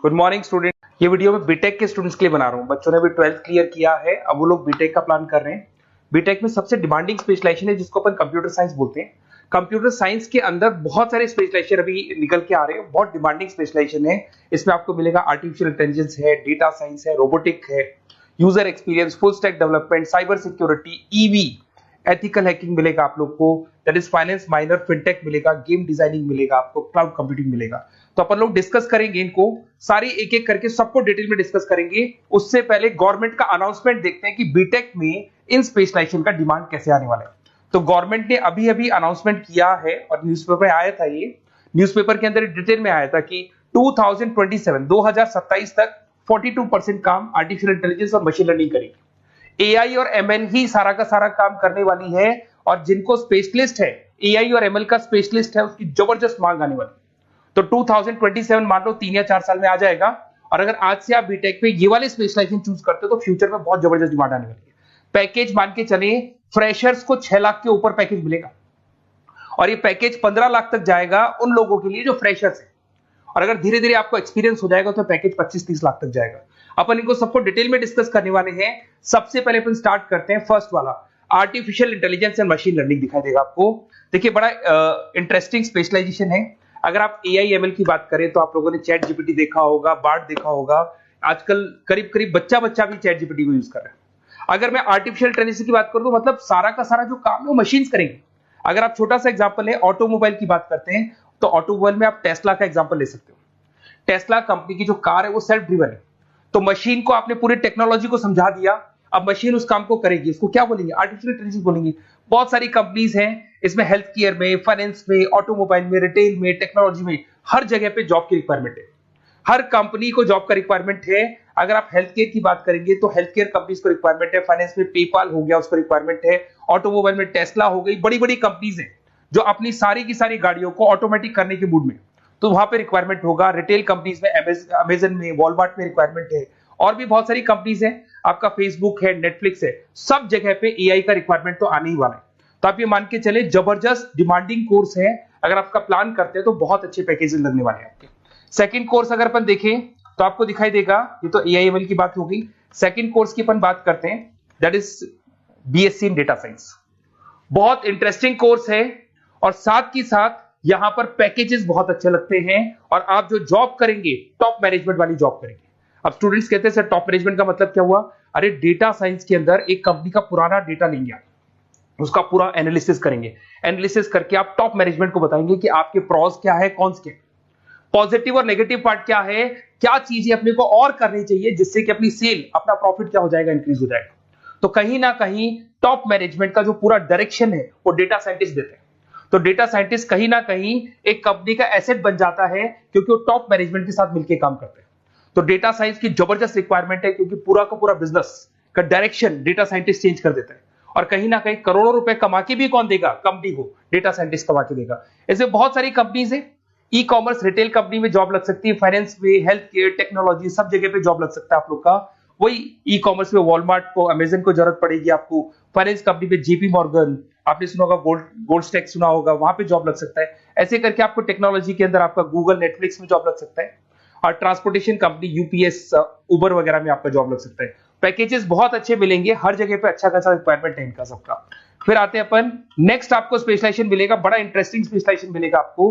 Good morning student. ये video मैं BTech के स्टूडेंट्स के लिए बना रहा हूँ। बच्चों ने भी 12th क्लियर किया है, अब वो लोग बीटेक का प्लान कर रहे हैं। बीटेक में सबसे डिमांडिंग स्पेशलाइजेशन है जिसको अपन कंप्यूटर साइंस बोलते हैं। कंप्यूटर साइंस के अंदर बहुत सारे स्पेशलाइजेशन अभी निकल के आ रहे हैं, बहुत डिमांडिंग स्पेशलाइजेशन है। इसमें आपको मिलेगा आर्टिफिशियल इंटेलिजेंस है, डेटा साइंस है, रोबोटिक है, user experience, full stack development, cyber security, EV, ethical hacking मिलेगा आप लोग को, that is finance minor, fintech मिलेगा, गेम डिजाइनिंग मिलेगा, आपको क्लाउड कंप्यूटिंग मिलेगा। तो अपन लोग डिस्कस करेंगे इनको सारी एक एक करके, सबको डिटेल में डिस्कस करेंगे। उससे पहले गवर्नमेंट का अनाउंसमेंट देखते हैं कि बीटेक में इन स्पेशलाइजेशन का डिमांड कैसे आने वाला है। तो गवर्नमेंट ने अभी अभी अनाउंसमेंट किया है और न्यूज़पेपर में आया था, ये न्यूज़पेपर के अंदर डिटेल में आया था कि 2027 तक 42% काम आर्टिफिशियल इंटेलिजेंस और मशीन लर्निंग करेगी। एआई और एमएल ही सारा का सारा काम करने वाली है, और जिनको स्पेशलिस्ट है, एआई और एमएल का स्पेशलिस्ट है, उसकी जबरदस्त मांग आने वाली है। तो 2027 मान लो 3 या 4 साल में आ जाएगा। और अगर आज से आप बीटेक पे ये वाले स्पेशलाइजेशन चूज करते हो तो फ्यूचर में बहुत जबरदस्त डिमांड आने वाली है। पैकेज मान के चले, फ्रेशर्स को 6 लाख के ऊपर पैकेज मिलेगा, और ये पैकेज 15 लाख तक जाएगा उन लोगों के लिए जो फ्रेशर्स है। और अगर धीरे धीरे आपको एक्सपीरियंस हो जाएगा तो पैकेज 25-30 लाख तक जाएगा। अपन इनको सबको डिटेल में डिस्कस करने वाले हैं। सबसे पहले अपन स्टार्ट करते हैं फर्स्ट वाला, artificial intelligence and machine learning दिखाई देगा आपको। देखिए बड़ा इंटरेस्टिंग स्पेशलाइजेशन है। अगर आप एआई एमएल की बात करें तो आप लोगों ने चैट जीपीटी देखा होगा, बार्ड देखा होगा। आजकल करीब करीब बच्चा भी चैट जीपीटी को यूज कर रहा है। अगर मैं आर्टिफिशियल इंटेलिजेंस की बात करूं तो मतलब सारा का सारा जो काम है वो मशीन्स करेंगे। अगर आप छोटा सा एग्जांपल है, ऑटोमोबाइल की बात करते हैं तो ऑटोमोबाइल में आप टेस्ला का एग्जांपल ले सकते हो। टेस्ला कंपनी की जो कार है वो सेल्फ ड्रिवन है। तो मशीन को आपने पूरी टेक्नोलॉजी को समझा दिया, अब मशीन उस काम को करेगी। इसको क्या बोलेंगे? आर्टिफिशियल इंटेलिजेंस बोलेंगे। बहुत सारी कंपनीज हैं इसमें, हेल्थ केयर में, फाइनेंस में, ऑटोमोबाइल में, रिटेल में, टेक्नोलॉजी में, हर जगह पे जॉब की रिक्वायरमेंट है। हर कंपनी को जॉब का रिक्वायरमेंट है। अगर आप हेल्थ केयर की बात करेंगे तो हेल्थ केयर कंपनीज को रिक्वायरमेंट है, फाइनेंस में पेपाल हो गया उसको रिक्वायरमेंट है, ऑटोमोबाइल में टेस्ला हो गई, बड़ी बड़ी कंपनीज हैं जो अपनी सारी की सारी गाड़ियों को ऑटोमेटिक करने के मूड में, तो वहां पे रिक्वायरमेंट होगा। रिटेल कंपनीज में अमेजन में, वॉलमार्ट में रिक्वायरमेंट है, और भी बहुत सारी कंपनीज हैं, आपका फेसबुक है, नेटफ्लिक्स है, सब जगह पे एआई का रिक्वायरमेंट तो आने ही वाला है। तो आप ये मान के चले जबरदस्त डिमांडिंग कोर्स है। अगर आपका प्लान करते हैं तो बहुत अच्छे पैकेजेस लगने वाले हैं आपके। सेकंड कोर्स अगर अपन देखें तो आपको दिखाई देगा, ये तो एआई एमएल की बात हो गई। सेकंड कोर्स की अपन बात करते हैं, that is BSc in data science. बहुत इंटरेस्टिंग कोर्स है, और साथ ही साथ यहां पर पैकेजेस बहुत अच्छे लगते हैं, और आप जो जॉब करेंगे टॉप मैनेजमेंट वाली जॉब करेंगे। अब स्टूडेंट्स कहते हैं सर टॉप मैनेजमेंट का मतलब क्या हुआ? अरे डेटा साइंस के अंदर एक कंपनी का पुराना डेटा लेंगे आप, उसका पूरा एनालिसिस करेंगे, एनालिसिस करके आप टॉप मैनेजमेंट को बताएंगे कि आपके प्रॉस क्या है, कॉन्स क्या है, पॉजिटिव और नेगेटिव पार्ट क्या है, क्या चीजें अपने को और करनी चाहिए जिससे कि अपनी सेल, अपना प्रॉफिट क्या हो जाएगा, इंक्रीज हो जाएगा। तो कहीं ना कहीं टॉप मैनेजमेंट का जो पूरा डायरेक्शन है वो डेटा साइंटिस्ट देते हैं। तो डेटा साइंटिस्ट कहीं ना कहीं एक कंपनी का एसेट बन जाता है, क्योंकि वो टॉप मैनेजमेंट के साथ मिलकर काम करते हैं। तो डेटा साइंस की जबरदस्त रिक्वायरमेंट है, क्योंकि पूरा का पूरा बिजनेस का डायरेक्शन डेटा साइंटिस्ट चेंज कर देता है। और कहीं ना कहीं करोड़ों रुपए कमा के भी कौन देगा? कंपनी को डेटा साइंटिस्ट कमा के देगा। ऐसे बहुत सारी कंपनीज है, ई कॉमर्स, रिटेल कंपनी में जॉब लग सकती है, फाइनेंस में, हेल्थ केयर, टेक्नोलॉजी, सब जगह पे जॉब लग सकता है आप लोग का। वही ई कॉमर्स में वॉलमार्ट को, अमेजन को जरूरत पड़ेगी आपको। फाइनेंस कंपनी में जेपी मॉर्गन, आपने सुना होगा, गोल्ड स्टैक सुना होगा, वहां पे जॉब लग सकता है। ऐसे करके आपको टेक्नोलॉजी के अंदर आपका गूगल, नेटफ्लिक्स में जॉब लग सकता है। और ट्रांसपोर्टेशन कंपनी, यूपीएस, उबर वगैरह में आपका जॉब लग सकता है। पैकेजेस बहुत अच्छे मिलेंगे, हर जगह पे अच्छा खासा रिक्वायरमेंट है इनका सबका। फिर आते हैं अपन नेक्स्ट, आपको स्पेशलाइजेशन मिलेगा, बड़ा इंटरेस्टिंग स्पेशलाइजेशन मिलेगा आपको,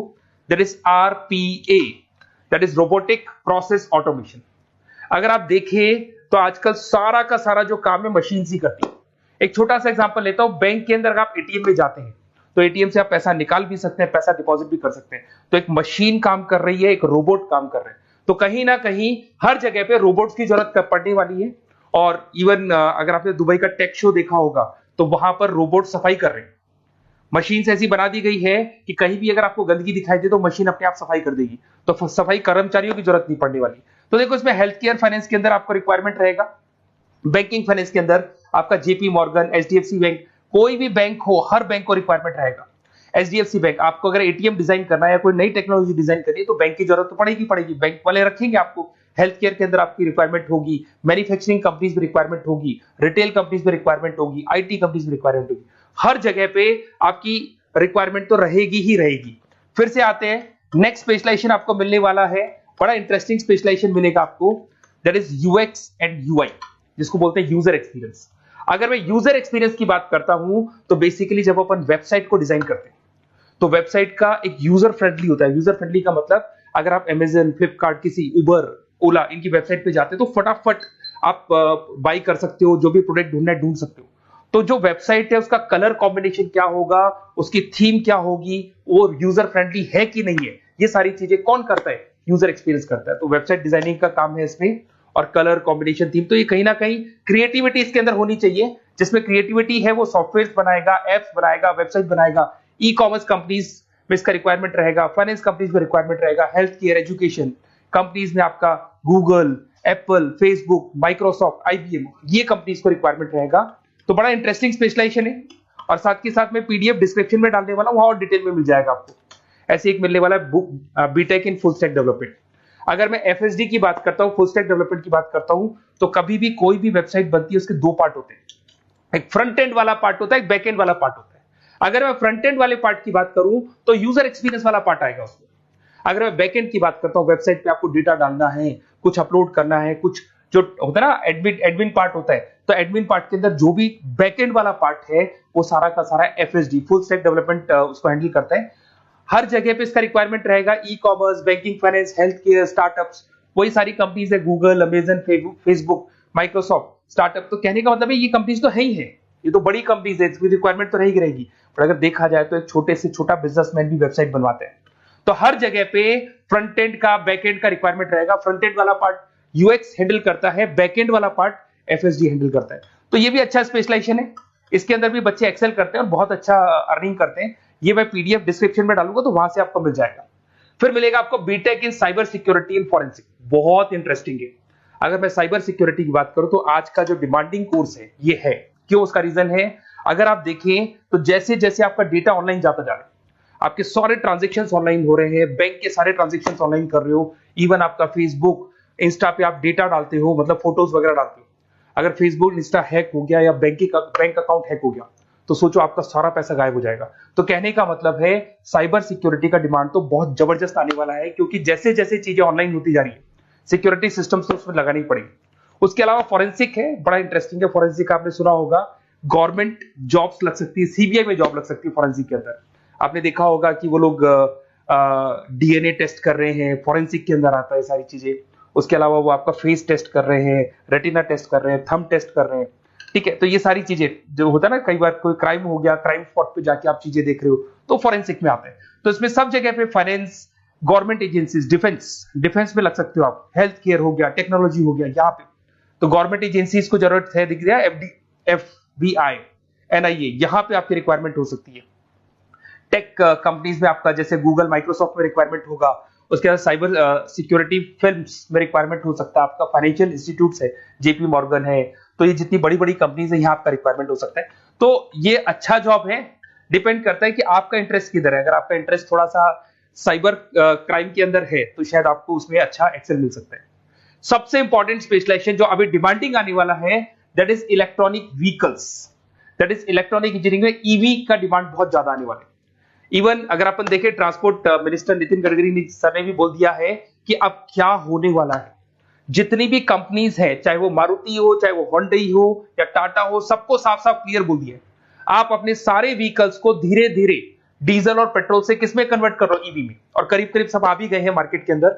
that is RPA, that is robotic process automation. अगर आप देखें तो आजकल सारा का सारा जो काम है मशीन ही करती है। एक छोटा सा एग्जांपल लेता हूं, बैंक के अंदर आप एटीएम में जाते हैं तो एटीएम से आप पैसा निकाल भी सकते हैं, पैसा डिपॉजिट भी कर सकते हैं। तो एक मशीन काम कर रही है, एक रोबोट काम कर रहे हैं। तो कहीं ना कहीं हर जगह पे रोबोट्स की जरूरत पड़ने वाली है। और इवन अगर आपने दुबई का टेक शो देखा होगा तो वहां पर रोबोट सफाई कर रहे हैं। मशीन ऐसी बना दी गई है कि कहीं भी अगर आपको गंदगी दिखाई दे तो मशीन अपने आप सफाई कर देगी, तो सफाई कर्मचारियों की जरूरत नहीं पड़ने वाली। तो देखो इसमें हेल्थ केयर, फाइनेंस के अंदर आपको रिक्वायरमेंट रहेगा, बैंकिंग फाइनेंस के अंदर आपका जेपी मॉर्गन, एचडीएफसी बैंक, कोई भी बैंक हो, हर बैंक को रिक्वायरमेंट रहेगा। एचडीएफसी बैंक, आपको अगर एटीएम डिजाइन करना है या कोई नई टेक्नोलॉजी डिजाइन करनी है तो बैंक की जरूरत तो पड़ेगी, बैंक वाले रखेंगे आपको। हेल्थ केयर के अंदर आपकी रिक्वायरमेंट होगी, मैन्युफैक्चरिंग कंपनीज में रिक्वायरमेंट होगी, रिटेल कंपनीज में रिक्वायरमेंट होगी, आईटी कंपनीज में रिक्वायरमेंट होगी। हर जगह पे आपकी रिक्वायरमेंट तो रहेगी ही रहेगी। फिर से आते हैं, नेक्स्ट स्पेशलाइजेशन आपको मिलने वाला है बड़ा इंटरेस्टिंग स्पेशलाइजेशन मिलेगा आपको, that is UX and UI, जिसको बोलते हैं यूजर एक्सपीरियंस। अगर मैं यूजर एक्सपीरियंस की बात करता हूं तो बेसिकली जब अपन वेबसाइट को डिजाइन करते हैं तो वेबसाइट का एक यूजर फ्रेंडली होता है। यूजर फ्रेंडली का मतलब अगर आप अमेजन, फ्लिपकार्ट, किसी उबर, ओला इनकी वेबसाइट पे जाते हो तो फटाफट आप बाई कर सकते हो, जो भी प्रोडक्ट ढूंढना है ढूंढ सकते हो। तो जो वेबसाइट है उसका कलर कॉम्बिनेशन क्या होगा, उसकी थीम क्या होगी, वो यूजर फ्रेंडली है कि नहीं है, ये सारी चीजें कौन करता है, यूजर एक्सपीरियंस करता है। तो वेबसाइट डिजाइनिंग का काम है इसमें, और कलर कॉम्बिनेशन, थीम, तो ये कहीं ना कहीं क्रिएटिविटी इसके अंदर होनी चाहिए। जिसमें क्रिएटिविटी है वो सॉफ्टवेयर बनाएगा, एप्स बनाएगा, वेबसाइट बनाएगा। ई कॉमर्स कंपनीज में इसका रिक्वायरमेंट रहेगा, फाइनेंस कंपनीज में रिक्वायरमेंट रहेगा, हेल्थ केयर, एजुकेशन कंपनीज में आपका Google, Apple, Facebook, Microsoft, IBM, ये कंपनीज को रिक्वायरमेंट रहेगा। तो बड़ा इंटरेस्टिंग स्पेशलाइजेशन है। और साथ के साथ में पीडीएफ डिस्क्रिप्शन में डालने वाला हूं, वहां और डिटेल में मिल जाएगा आपको। ऐसे एक मिलने वाला है book, BTech in full stack development. अगर मैं एफएसडी की बात करता हूं, फुल स्टैक डेवलपमेंट की बात करता हूं, तो कभी भी कोई भी वेबसाइट बनती है उसके दो पार्ट होते हैं, एक फ्रंट एंड वाला पार्ट होता है, एक बैक एंड वाला पार्ट होता है। अगर मैं फ्रंट एंड वाले पार्ट की बात करूं तो यूजर एक्सपीरियंस वाला पार्ट आएगा उसमें। अगर मैं बैक एंड की बात करता हूं, वेबसाइट पे आपको डेटा डालना है, कुछ अपलोड करना है, कुछ जो होता है ना एडमिन पार्ट होता है, तो एडमिन पार्ट के अंदर जो भी बैक एंड वाला पार्ट है वो सारा का सारा एफएसडी, फुल स्टैक डेवलपमेंट, उसको हैंडल करता है। हर जगह पे इसका रिक्वायरमेंट रहेगा। E commerce, banking, finance, health care, startups, वही सारी कंपनीज है, Google, Amazon, Facebook, Microsoft, startup. तो कहने का मतलब है ये कंपनीज तो है ही है, ये तो बड़ी कंपनीज है, इसकी रिक्वायरमेंट तो रहेगी। पर अगर देखा जाए तो एक छोटे से छोटा बिजनेसमैन भी वेबसाइट बनवाते हैं। तो हर जगह पे फ्रंट एंड का, बैक एंड का रिक्वायरमेंट रहेगा। फ्रंट एंड वाला पार्ट यूएक्स हैंडल करता है, बैक एंड वाला पार्ट एफएसडी हैंडल करता है। तो ये भी अच्छा स्पेशलाइजेशन है। इसके अंदर भी बच्चे एक्सेल करते हैं और बहुत अच्छा अर्निंग करते हैं। ये मैं पीडीएफ डिस्क्रिप्शन में डालूंगा तो वहां से आपको मिल जाएगा। फिर मिलेगा आपको BTech in cyber security and forensic, बहुत इंटरेस्टिंग है। अगर मैं साइबर सिक्योरिटी की बात करूं तो आज का जो डिमांडिंग कोर्स है ये है। क्यों? उसका रीजन है, अगर आप देखें तो जैसे जैसे आपका डेटा ऑनलाइन जाता जा रहा है, आपके सारे ट्रांजेक्शन्स ऑनलाइन हो रहे हैं, बैंक के सारे ट्रांजेक्शन्स ऑनलाइन कर रहे हो, इवन आपका फेसबुक, इंस्टा पे आप डेटा डालते हो, मतलब फोटोज वगैरह डालते हो। अगर फेसबुक, इंस्टा हैक हो गया या बैंक अकाउंट हैक हो गया तो सोचो आपका सारा पैसा गायब हो जाएगा। तो कहने का मतलब है साइबर सिक्योरिटी का डिमांड तो बहुत जबरदस्त आने वाला है, क्योंकि जैसे जैसे चीजें ऑनलाइन होती जा रही है सिक्योरिटी सिस्टम्स तो उसमें लगानी पड़ेगी। उसके अलावा फॉरेंसिक है, बड़ा इंटरेस्टिंग है। फॉरेंसिक आपने सुना होगा, गवर्नमेंट जॉब्स लग सकती है, सीबीआई में जॉब लग सकती है फॉरेंसिक के अंदर। आपने देखा होगा कि वो लोग डीएनए टेस्ट कर रहे हैं, फॉरेंसिक के अंदर आता है सारी चीजें। उसके अलावा वो आपका फेस टेस्ट कर रहे हैं, रेटिना टेस्ट कर रहे हैं, थंब टेस्ट कर रहे हैं, ठीक है। तो ये सारी चीजें जो होता है ना, कई बार कोई क्राइम हो गया, क्राइम स्पॉट पे जाके आप चीजें देख रहे हो तो फॉरेंसिक में आता है। तो इसमें सब जगह पे फाइनेंस, गवर्नमेंट एजेंसीज, डिफेंस में लग सकते हो आप, हेल्थ केयर हो गया, टेक्नोलॉजी हो गया, यहाँ पे तो गवर्नमेंट एजेंसीज को जरूरत है, दिख रहा है, एफबीआई, एनआईए, यहाँ पे आपकी रिक्वायरमेंट हो सकती है। टेक कंपनीज में आपका जैसे गूगल, माइक्रोसॉफ्ट में रिक्वायरमेंट होगा। उसके बाद साइबर सिक्योरिटी फिल्म्स में रिक्वायरमेंट हो सकता है आपका, फाइनेंशियल इंस्टीट्यूट्स है, जेपी मॉर्गन है, तो ये जितनी बड़ी बड़ी कंपनीज है यहाँ आपका रिक्वायरमेंट हो सकता है। तो ये अच्छा जॉब है, डिपेंड करता है कि आपका इंटरेस्ट किधर है। अगर आपका इंटरेस्ट थोड़ा सा साइबर क्राइम के अंदर है तो शायद आपको उसमें अच्छा एक्सेल मिल सकता है। सबसे इंपॉर्टेंट स्पेशलाइजेशन जो अभी डिमांडिंग आने वाला है, that is electronic vehicles, that is electronic engineering में ईवी का डिमांड बहुत ज्यादा आने वाला है। इवन अगर अपन देखें, transport minister Nitin Gadkari sir ने भी बोल दिया है कि अब क्या होने वाला है, जितनी भी कंपनीज है, चाहे वो मारुति हो, चाहे वो होंडई हो या टाटा हो, सबको साफ साफ क्लियर बोल दिया, आप अपने सारे व्हीकल्स को धीरे धीरे डीजल और पेट्रोल से किसमें कन्वर्ट कर रहे हो, ईवी में। और करीब करीब सब आ भी गए हैं मार्केट के अंदर।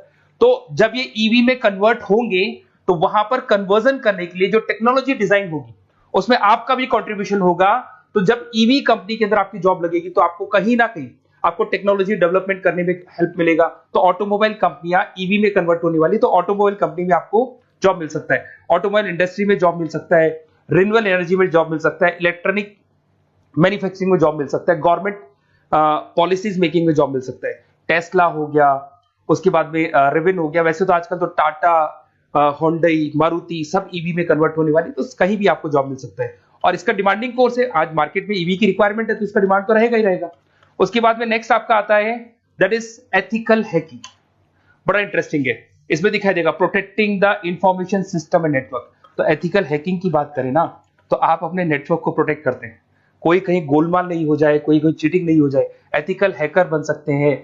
तो जब ये ईवी में कन्वर्ट होंगे तो वहां पर कन्वर्जन करने के लिए जो टेक्नोलॉजी डिजाइन होगी उसमें आपका भी कंट्रीब्यूशन होगा। तो जब ईवी कंपनी के अंदर आपकी जॉब लगेगी तो आपको कहीं ना कहीं आपको टेक्नोलॉजी डेवलपमेंट करने में हेल्प मिलेगा। तो ऑटोमोबाइल कंपनियां ईवी में कन्वर्ट होने वाली, तो ऑटोमोबाइल कंपनी में आपको जॉब मिल सकता है, ऑटोमोबाइल इंडस्ट्री में जॉब मिल सकता है, रिन्यूएबल एनर्जी में जॉब मिल सकता है, इलेक्ट्रॉनिक मैन्युफैक्चरिंग में जॉब मिल सकता है, गवर्नमेंट पॉलिसीज मेकिंग में जॉब मिल सकता है। टेस्ला हो गया, उसके बाद में रिविन हो गया। वैसे तो आजकल तो टाटा, होंडई, मारुति सब ईवी में कन्वर्ट होने वाली, तो कहीं भी आपको जॉब मिल सकता है। और इसका डिमांडिंग कोर्स है, आज मार्केट में ईवी की रिक्वायरमेंट है तो इसका डिमांड तो रहेगा ही रहेगा। उसके बाद में नेक्स्ट आपका आता है दैट इज एथिकल हैकिंग, बड़ा इंटरेस्टिंग है। इसमें दिखाई देगा protecting the information system and network. तो एथिकल हैकिंग की बात करें ना, तो आप अपने नेटवर्क को प्रोटेक्ट करते हैं, कोई कहीं गोलमाल नहीं हो जाए, कोई चीटिंग नहीं हो जाए। एथिकल हैकर बन सकते हैं,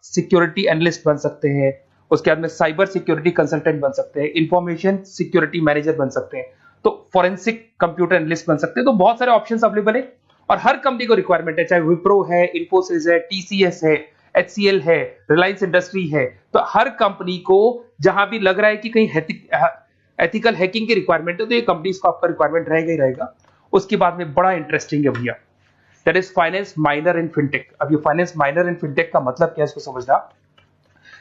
सिक्योरिटी एनालिस्ट बन सकते हैं, उसके बाद में साइबर सिक्योरिटी कंसल्टेंट बन सकते हैं, इंफॉर्मेशन सिक्योरिटी मैनेजर बन सकते हैं, तो फॉरेंसिक कंप्यूटर एनालिस्ट बन सकते हैं। तो बहुत सारे ऑप्शंस अवेलेबल है और हर कंपनी को रिक्वायरमेंट है, चाहे विप्रो है, इन्फोसिस है, टीसीएस है, एचसीएल है, रिलायंस इंडस्ट्री है। तो हर कंपनी को जहां भी लग रहा है कि कहीं एथिकल हैकिंग की रिक्वायरमेंट है तो ये कंपनीज को आपका रिक्वायरमेंट रहेगा ही रहेगा। उसके बाद में बड़ा इंटरेस्टिंग है भैया, that is finance minor in fintech. अब ये फाइनेंस माइनर इन फिनटेक का मतलब क्या है इसको समझना।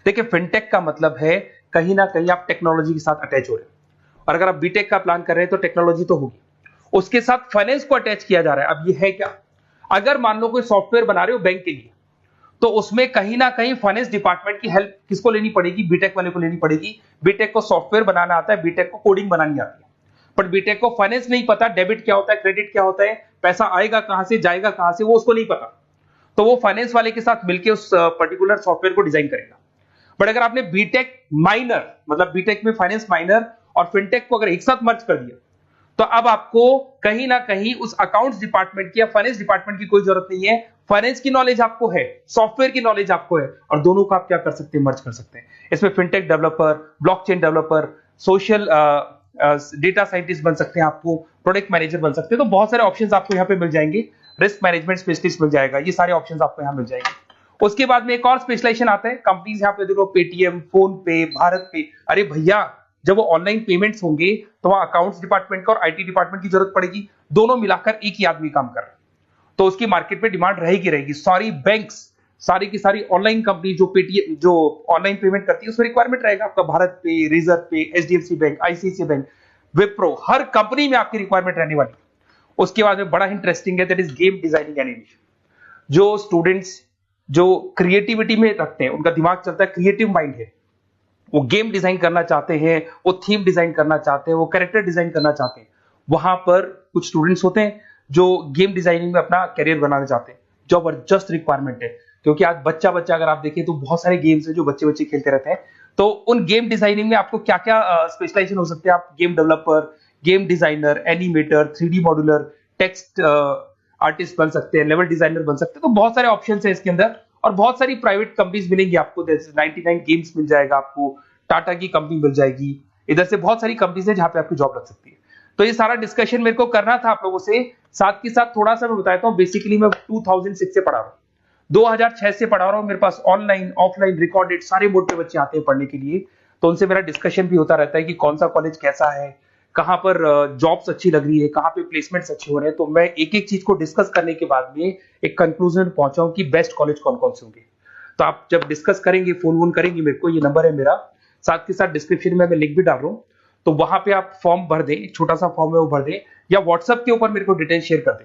देखिए फिनटेक का मतलब है कहीं ना कहीं आप टेक्नोलॉजी के साथ अटैच हो रहे हैं, और अगर आप बीटेक का प्लान कर रहे हैं तो टेक्नोलॉजी तो होगी, उसके साथ फाइनेंस को अटैच किया जा रहा है। अब ये है क्या, अगर मान लो कोई सॉफ्टवेयर बना रहे हो बैंक के लिए, तो उसमें कहीं ना कहीं फाइनेंस डिपार्टमेंट की हेल्प किसको लेनी पड़ेगी, बीटेक वाले को लेनी पड़ेगी। बीटेक को सॉफ्टवेयर बनाना आता है, बीटेक को कोडिंग बनानी आती है, बट बीटेक को फाइनेंस नहीं पता, डेबिट क्या होता है, क्रेडिट क्या होता है, पैसा आएगा कहां से, जाएगा कहां से, वो उसको नहीं पता। तो वो फाइनेंस वाले के साथ मिलकर उस पर्टिकुलर सॉफ्टवेयर को डिजाइन करेगा। बट अगर आपने बीटेक माइनर, मतलब बीटेक में फाइनेंस माइनर और फिनटेक को अगर एक साथ मर्ज कर दिया, तो अब आपको कहीं ना कहीं उस अकाउंट्स डिपार्टमेंट की या फाइनेंस डिपार्टमेंट की कोई जरूरत नहीं है। फाइनेंस की नॉलेज आपको है, सॉफ्टवेयर की नॉलेज आपको है, और दोनों को आप क्या कर सकते हैं, मर्ज कर सकते हैं। इसमें fintech developer, blockchain developer, social data scientist बन सकते हैं, आपको प्रोडक्ट मैनेजर बन सकते हैं। तो बहुत सारे ऑप्शंस आपको यहाँ पे मिल जाएंगे, रिस्क मैनेजमेंट स्पेशलिस्ट मिल जाएगा, ये सारे ऑप्शंस आपको यहाँ मिल जाएंगे। उसके बाद में एक और स्पेशलाइजेशन आता है, कंपनीज यहाँ पे देखो पेटीएम, फोन पे, भारत पे। अरे भैया जब वो ऑनलाइन पेमेंट्स होंगे तो वहां अकाउंट्स डिपार्टमेंट का और आईटी डिपार्टमेंट की जरूरत पड़ेगी, दोनों मिलाकर एक ही आदमी काम कर रहा है, तो उसकी मार्केट में डिमांड रहेगी रहेगी। सारी बैंक्स, सारी की सारी ऑनलाइन कंपनी जो पेटीएम, जो ऑनलाइन पेमेंट करती है, उसमें रिक्वायरमेंट रहेगा आपका भारत पे, Razorpay, HDFC bank, ICICI bank, Wipro, हर कंपनी में आपकी रिक्वायरमेंट रहने वाली है। उसके बाद में बड़ा इंटरेस्टिंग है, that is game designing animation. जो स्टूडेंट्स जो क्रिएटिविटी में रखते हैं, उनका दिमाग चलता है, क्रिएटिव माइंड है, वो गेम डिजाइन करना चाहते हैं, वो थीम डिजाइन करना चाहते हैं, वो कैरेक्टर डिजाइन करना चाहते हैं, वहां पर कुछ स्टूडेंट्स होते हैं जो गेम डिजाइनिंग में अपना करियर बनाना चाहते हैं। जबरदस्त रिक्वायरमेंट है, क्योंकि आज बच्चा बच्चा अगर आप देखें तो बहुत सारे गेम्स हैं जो बच्चे बच्चे खेलते रहते हैं। तो उन गेम डिजाइनिंग में आपको क्या क्या स्पेशलाइजेशन हो सकते हैं, आप game developer, game designer, animator, 3D modular, text artist बन सकते हैं, लेवल डिजाइनर बन सकते हैं। तो बहुत सारे ऑप्शंस हैं इसके अंदर, और बहुत सारी प्राइवेट कंपनीज मिलेंगी आपको, जैसे 99 गेम्स मिल जाएगा आपको, टाटा की कंपनी मिल जाएगी, इधर से बहुत सारी कंपनीज है जहां पे आपकी जॉब लग सकती है। तो ये सारा डिस्कशन मेरे को करना था आप लोगों से, साथ के साथ थोड़ा सा मैं बताता हूँ। बेसिकली मैं 2006 से पढ़ा रहा हूँ, 2006 से पढ़ा रहा हूँ। मेरे पास ऑनलाइन ऑफलाइन रिकॉर्डेड सारे बोर्ड पे बच्चे आते हैं पढ़ने के लिए, तो उनसे मेरा डिस्कशन भी होता रहता है कि कौन सा कॉलेज कैसा है, कहां पर जॉब्स अच्छी लग रही है, कहां पे प्लेसमेंट्स अच्छे हो रहे हैं। तो मैं एक एक चीज को डिस्कस करने के बाद में एक कंक्लूजन पहुंचा हूं कि बेस्ट कॉलेज कौन कौन से होंगे। तो आप जब डिस्कस करेंगे, फोन वोन करेंगे मेरे को, ये नंबर है मेरा, साथ के साथ डिस्क्रिप्शन में मैं लिंक भी डाल रहा हूँ, तो वहां पे आप फॉर्म भर दें, एक छोटा सा फॉर्म है वो भर दें, या व्हाट्सएप के ऊपर मेरे को डिटेल शेयर कर दें,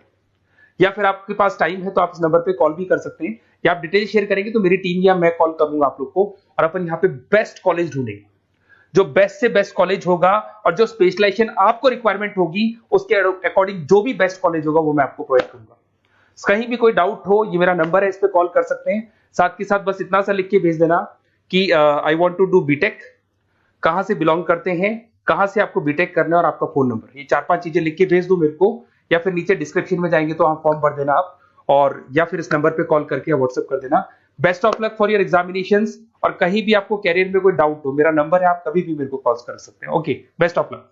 या फिर आपके पास टाइम है तो आप इस नंबर पे कॉल भी कर सकते हैं, या आप डिटेल शेयर करेंगे तो मेरी टीम या मैं कॉल करूंगा आप लोग को, और अपन यहाँ पे बेस्ट कॉलेज ढूंढेंगे, जो बेस्ट से बेस्ट कॉलेज होगा, और जो स्पेशलाइजेशन आपको रिक्वायरमेंट होगी उसके अकॉर्डिंग जो भी बेस्ट कॉलेज होगा वो मैं आपको प्रोवाइड करूंगा। कहीं भी कोई डाउट हो, ये मेरा नंबर है, इस पे कॉल कर सकते हैं। साथ के साथ बस इतना सा लिख के भेज देना कि I want to do BTech, कहां से बिलोंग करते हैं, कहां से आपको बीटेक करना है, और आपका फोन नंबर, ये 4-5 चीजें लिख के भेज दो मेरे को, या फिर नीचे डिस्क्रिप्शन में जाएंगे तो आप फॉर्म भर देना आप, और या फिर इस नंबर पे कॉल करके या व्हाट्सएप कर देना। Best of luck for your examinations, और कहीं भी आपको कैरियर में कोई डाउट हो, मेरा नंबर है, आप कभी भी मेरे को कॉल कर सकते हैं। Okay, best of luck.